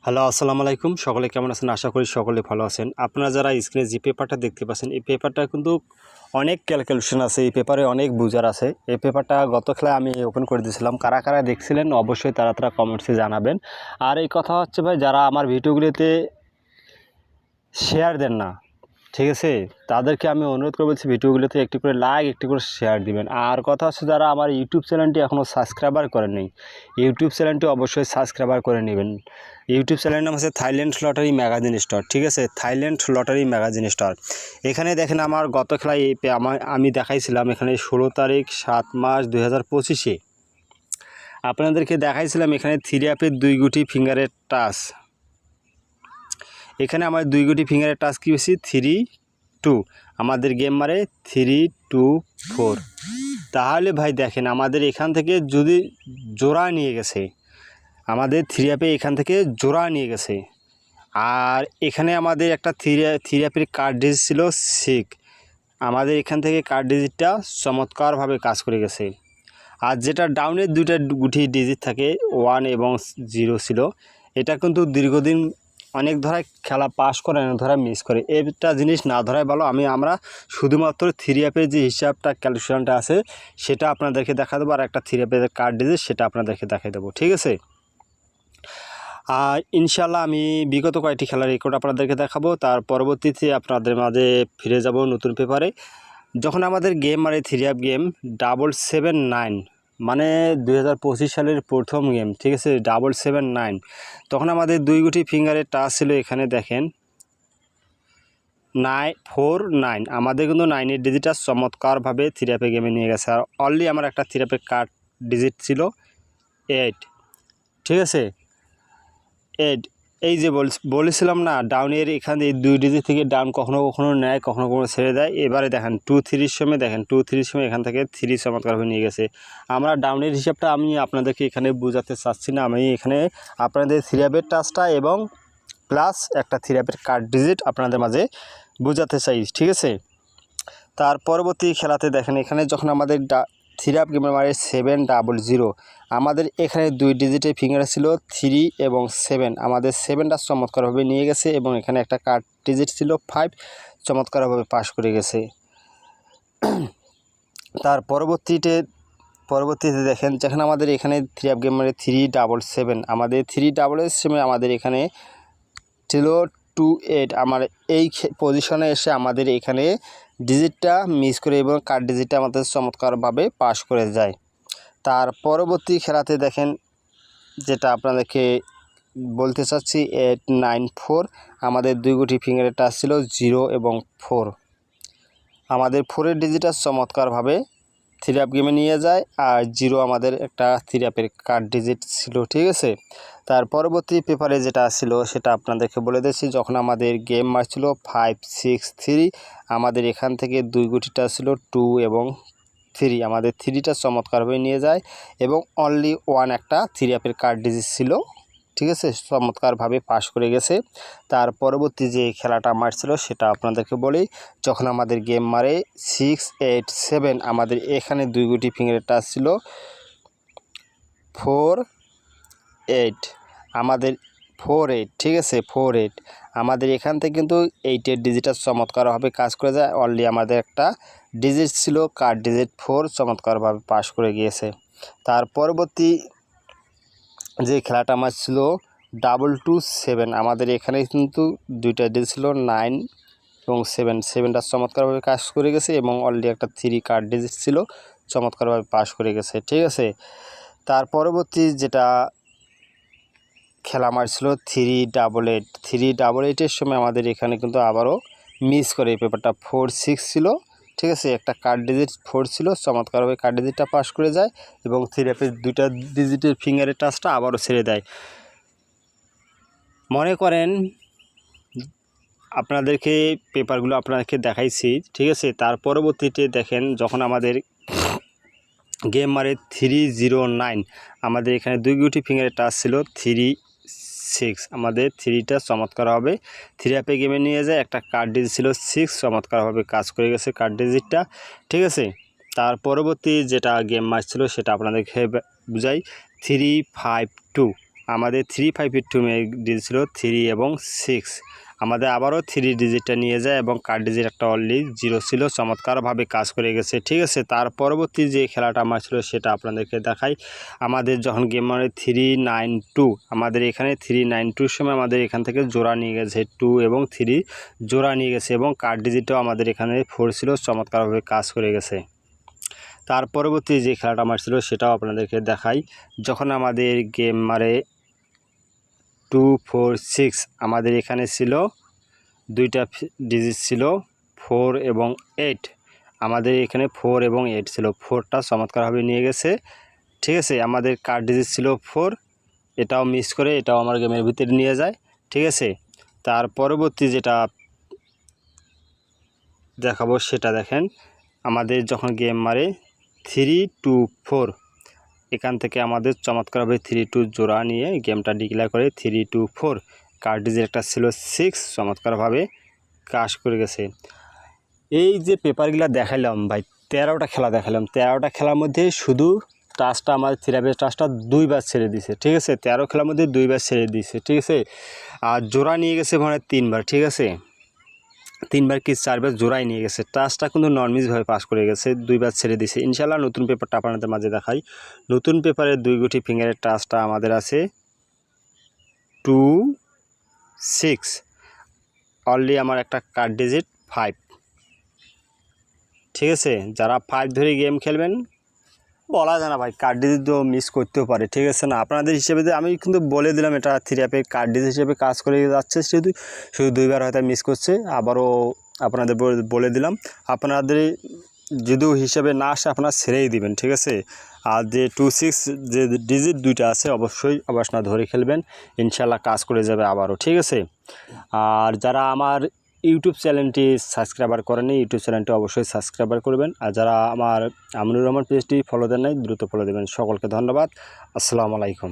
Hello, আসসালামু আলাইকুম। সকলে কেমন আছেন? আশা করি সকলে ভালো আছেন। আপনারা যারা স্ক্রিনে যে পেপারটা দেখতে পাচ্ছেন, এই পেপারটা কিন্তু অনেক ক্যালকুলেশন আছে, এই পেপারে অনেক বুঝার আছে। এই পেপারটা গত খেলায় আমি ওপেন করে দিয়েছিলাম। কারা কারা দেখছিলেন অবশ্যই তারা কমেন্টসে জানাবেন। আর এই কথা হচ্ছে ভাই, যারা আমার ভিডিওগুলিতে শেয়ার দেন না, ঠিক আছে, তাদেরকে আমি অনুরোধ করে বলছি ভিডিওগুলোতে একটি করে লাইক, একটি করে শেয়ার দিবেন। আর কথা হচ্ছে, যারা আমার ইউটিউব চ্যানেলটি এখনও সাবস্ক্রাইবার করেননি, ইউটিউব চ্যানেলটি অবশ্যই সাবস্ক্রাইবার করে নেবেন। ইউটিউব চ্যানেলের নাম হচ্ছে থাইল্যান্ড লটারি ম্যাগাজিন স্টোর, ঠিক আছে, থাইল্যান্ড লটারি ম্যাগাজিন স্টোর। এখানে দেখেন আমার গত খেলায় আমি দেখাইছিলাম এখানে 16 তারিখ 7 মাস 2025-এ আপনাদেরকে দেখাইছিলাম এখানে 3 অ্যাপের 2 গুটি ফিঙ্গারের টাচ। এখানে আমার 2 গুটি ফিঙ্গারের টাচ কী হয়েছে 3-2, আমাদের গেম মারে 3-2-4। তাহলে ভাই দেখেন আমাদের এখান থেকে যদি জোড়া নিয়ে গেছে, আমাদের 3 অ্যাপে এখান থেকে জোড়া নিয়ে গেছে। আর এখানে আমাদের একটা 3 অ্যাপের কার্ড ডিজিট ছিল 6, আমাদের এখান থেকে কার্ড ডিজিটটা চমৎকারভাবে কাজ করে গেছে। আর যেটা ডাউনের 2টা গুটি ডিজিট থাকে 1 এবং 0 ছিল, এটা কিন্তু দীর্ঘদিন অনেক ধরায় খেলা পাস করে, অনেক ধরায় মিস করে। এটা জিনিস না ধরায় ভালো। আমরা শুধুমাত্র 3 অ্যাপের যে হিসাবটা ক্যালকুলেশনটা আছে সেটা আপনাদেরকে দেখা দেবো, আর একটা 3 অ্যাপের কার্ড ডিজিট সেটা আপনাদেরকে দেখাই দেবো, ঠিক আছে। আর ইনশাল্লাহ আমি বিগত কয়েকটি খেলার রেকর্ড আপনাদেরকে দেখাবো। তার পরবর্তীতে আপনাদের মাঝে ফিরে যাব নতুন পেপারে। যখন আমাদের গেম মারে 3 অ্যাপ গেম 779, মানে 2025 সালের প্রথম গেম, ঠিক আছে, 779, তখন আমাদের 2 গুটি ফিঙ্গারের টাচ ছিল। এখানে দেখেন 949, আমাদের কিন্তু 9-এর ডিজিটটা চমৎকারভাবে 3 অ্যাপে গেমে নিয়ে গেছে। আর অনলি আমার একটা 3 অ্যাপের কার্ড ডিজিট ছিল 8, ঠিক আছে, 8। এই যে বলেছিলাম না, ডাউনের এখানে এই 2 ডিজিট থেকে ডাউন কখনো কখনো নেয়, কখনো কখনো ছেড়ে দেয়। এবারে দেখেন 2-3-র সময়, দেখেন 2-3-র সময় এখান থেকে 3 চমৎকারভাবে নিয়ে গেছে। আমরা ডাউনের হিসাবটা আমি আপনাদেরকে এখানে বোঝাতে চাচ্ছি না, আমি এখানে আপনাদের 3 অ্যাপের টাচটা এবং প্লাস একটা 3 অ্যাপের কার্ড ডিজিট আপনাদের মাঝে বোঝাতে চাই, ঠিক আছে। তার পরবর্তী খেলাতে দেখেন এখানে যখন আমাদের 3 অ্যাপ গেমের মারে 700, আমাদের এখানে 2 ডিজিটের ফিঙ্গার ছিল 3 এবং 7, আমাদের 7টা চমৎকারভাবে নিয়ে গেছে এবং এখানে একটা কার্ড ডিজিট ছিল 5, চমৎকারভাবে পাস করে গেছে। তার পরবর্তীতে দেখেন যেখানে আমাদের এখানে 3 অ্যাপ গেম মারে 377, আমাদের 3 সময় আমাদের এখানে ছিল 28, আমার এই পজিশনে এসে আমাদের এখানে ডিজিটটা মিস করে এবং কার্ড ডিজিটটা আমাদের চমৎকারভাবে পাস করে যায়। তার পরবর্তী খেলাতে দেখেন যেটা আপনাদেরকে বলতে চাচ্ছি 894, আমাদের 2 গুটি ফিঙ্গারের টাচ ছিল 0 এবং 4, আমাদের 4-এর ডিজিটটা চমৎকারভাবে 3 অ্যাপ গেমে নিয়ে যায়। আর 0 আমাদের একটা 3 অ্যাপের কার্ড ডিজিট ছিল, ঠিক আছে। তার পরবর্তী পেপারে যেটা ছিল সেটা আপনাদেরকে বলে দিচ্ছি। যখন আমাদের গেম মারছিল 563, আমাদের এখান থেকে 2 গুটিটা ছিল 2 এবং 3, আমাদের 3টা চমৎকারভাবে নিয়ে যায় এবং অনলি 1 একটা 3 অ্যাপের কার্ড ডিজিট ছিল, ঠিক আছে, চমৎকারভাবে পাস করে গেছে। তার পরবর্তী যে খেলাটা মারছিল সেটা আপনাদেরকে বলি। যখন আমাদের গেম মারে 687, আমাদের এখানে 2 গুটি ফিঙ্গারের টাচ ছিল 48, আমাদের 48, ঠিক আছে, 48, আমাদের এখান থেকে কিন্তু 8-এর ডিজিটটা চমৎকারভাবে কাজ করে যায়। অনলি আমাদের একটা ডিজিট ছিল কার্ড ডিজিট 4, চমৎকারভাবে পাস করে গিয়েছে। তার পরবর্তী যে খেলাটা আমার ছিল 227, আমাদের এখানে কিন্তু 2টা ডিজিট ছিল 9 এবং 7টা চমৎকারভাবে কাজ করে গেছে এবং অলরেডি একটা 3 কার্ড ডিজিট ছিল, চমৎকারভাবে পাস করে গেছে, ঠিক আছে। তার পরবর্তী যেটা খেলা মারছিল 388, সময় আমাদের এখানে কিন্তু আবারও মিস করে এই পেপারটা 46 ছিল, ঠিক আছে, একটা কার্ড ডিজিট 4 ছিল, চমৎকারভাবে কার্ড ডিজিটটা পাস করে যায় এবং 3 অ্যাপের 2টা ডিজিটের ফিঙ্গারের টাচটা আবারও ছেড়ে দেয়। মনে করেন আপনাদেরকে পেপারগুলো আপনাদেরকে দেখাইছি, ঠিক আছে। তার পরবর্তীতে দেখেন যখন আমাদের গেম মারে 309, আমাদের এখানে 2 গুটি ফিঙ্গারের টাচ ছিল 36, আমাদের 3টা চমৎকারভাবে 3 অ্যাপে গেমে নিয়ে যায়, একটা কার্ড ডিজিট ছিল 6, চমৎকারভাবে কাজ করে গেছে কার্ড ডিজিটটা, ঠিক আছে। তার পরবর্তী যেটা গেম ম্যাচ ছিল সেটা আপনাদেরকে বুঝাই 352, আমাদের 352 ডিজিট ছিল 3 এবং 6, আমাদের আবারও 3 ডিজিটটা নিয়ে যায় এবং কার্ড ডিজিট একটা অনলি 0 ছিল, চমৎকারভাবে কাজ করে গেছে। ঠিক আছে, তার পরবর্তী যে খেলাটা আমার ছিল সেটা আপনাদেরকে দেখাই। আমাদের যখন গেম মানে 392, আমাদের এখানে 392 সময় আমাদের এখান থেকে জোড়া নিয়ে গেছে 2 এবং 3 জোড়া নিয়ে গেছে এবং কার্ড ডিজিটটাও আমাদের এখানে 4 ছিল, চমৎকারভাবে কাজ করে গেছে। তার পরবর্তী যে খেলাটা আমার ছিল সেটাও আপনাদেরকে দেখাই। যখন আমাদের গেম মারে 246, আমাদের এখানে ছিল দুইটা ডিজিট ছিল 4 এবং 8, আমাদের এখানে 4 এবং 8 ছিল, 4টা চমৎকারভাবে নিয়ে গেছে। ঠিক আছে, আমাদের কার্ড ডিজিট ছিল 4, এটাও মিস করে এটাও আমার গেমের ভিতরে নিয়ে যায়। ঠিক আছে, তার পরবর্তী যেটা দেখাবো সেটা দেখেন। আমাদের যখন গেম মারে 324, এখান থেকে আমাদের চমৎকারভাবে 3-2 জোড়া নিয়ে গেমটা ডিক্লেয়ার করে 324, কার্ড ডিজিট একটা ছিল 6, চমৎকারভাবে কাজ করে গেছে। এই যে পেপারগুলো দেখাইলাম ভাই, 13টা খেলা দেখালাম, 13টা খেলার মধ্যে শুধু টাচটা আমার থ্রিআপের টাচটা 2বার ছেড়ে দিছে। ঠিক আছে, 13 খেলার মধ্যে 2বার ছেড়ে দিছে। ঠিক আছে, আর জোড়া নিয়ে গেছে মানে 3বার। ঠিক আছে, 3বার কি 4বার জোড়াই নিয়ে গেছে, টাচটা কিন্তু নর্মিসভাবে পাস করে গেছে, 2বার ছেড়ে দিছে। ইনশাল্লাহ নতুন পেপারটা আপনাদের মাঝে দেখাই। নতুন পেপারের 2 গুটি ফিঙ্গারের টাচটা আমাদের আছে 26, অনলি আমার একটা কার্ড ডিজিট 5। ঠিক আছে, যারা 5 ধরে গেম খেলবেন বলা যায় না ভাই, কার্ড ডিজিট তো মিস করতেও পারে। ঠিক আছে, না আপনাদের হিসেবে আমি কিন্তু বলে দিলাম এটা থ্রিআপের কার্ড ডিজিট হিসেবে কাজ করে যাচ্ছে, শুধু 2বার হয়তো মিস করছে, আবারও আপনাদের বলে দিলাম। আপনাদের যদি হিসেবে না আসে আপনারা ছেড়েই দিবেন। ঠিক আছে, আর যে 26 যে ডিজিট 2টা আছে অবশ্যই না ধরে খেলবেন, ইনশাল্লাহ কাজ করে যাবে আবারও। ঠিক আছে, আর যারা আমার ইউটিউব চ্যানেলটি সাবস্ক্রাইবার করেনি, ইউটিউব চ্যানেলটি অবশ্যই সাবস্ক্রাইবার করবেন। আর যারা আমার আমিনুর রহমান পেজটি ফলো দেন নাই, দ্রুত ফলো দেবেন। সকলকে ধন্যবাদ, আসসালামু আলাইকুম।